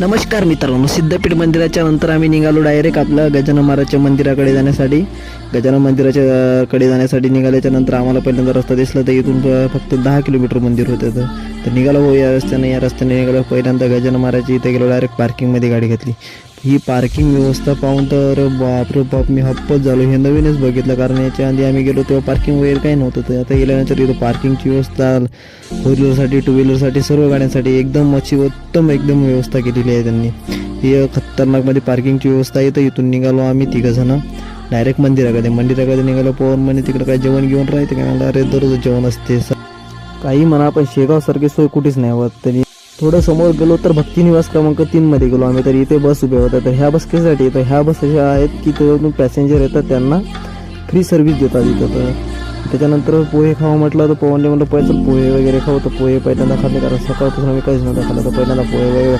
नमस्कार मित्रांनो, सिद्धपीठ मंदिराच्या नंतर आम्ही निघालो डायरेक्ट आपल्या गजानन महाराजच्या मंदिराकडे जाण्यासाठी. गजानन मंदिराच्या कडे जाण्यासाठी निघाल्याच्या नंतर आम्हाला पहिल्यांदा रस्ता दिसला, तर इथून फक्त 10 किलोमीटर मंदिर होतं. तर निघालो हो या रस्त्याने निघालो. पहिल्यांदा गजानन महाराजच्या इथे गेलो, डायरेक्ट पार्किंगमध्ये गाडी घातली. ही पार्किंग व्यवस्था पाहून तर बापरे बाप, मी हप्पच झालो. हे नवीनच बघितलं, कारण याच्या आधी आम्ही गेलो तेव्हा पार्किंग वगैरे काही नव्हतं. तर आता गेल्यानंतर इथं पार्किंगची व्यवस्था 4 व्हीलरसाठी 2 व्हीलरसाठी सर्व गाड्यांसाठी एकदम उत्तम एकदम व्यवस्था केलेली आहे त्यांनी. ही खतरनाकमध्ये पार्किंगची व्यवस्था आहे. तर इथून निघालो आम्ही 3 जण डायरेक्ट मंदिराकडे निघालो. पवन म्हणे तिकडे काय जेवण घेऊन राहते का? मला अरे दररोज जेवण असते काही म्हणा, पण शेगावसारखी सोय कुठेच नाही होत. तरी थोडं समोर गेलो तर भक्ती निवास क्रमांक 3 मध्ये गेलो आम्ही. तर इथे बस उभ्या होत्या. तर ह्या बस कशासाठी येतात? ह्या बस अशा आहेत की त्याच्यातून पॅसेंजर येतात, त्यांना फ्री सर्व्हिस देतात इथं. तर त्याच्यानंतर पोहे खावं म्हटलं तर पवनने म्हटलं पहिलं पोहे वगैरे खाऊ. तर पोहे पहिल्यांदा खाल्ले, कारण सकाळपासून आम्ही काहीच नव्हतं खाल्लं. तर पहिल्यांदा पोहे वगैरे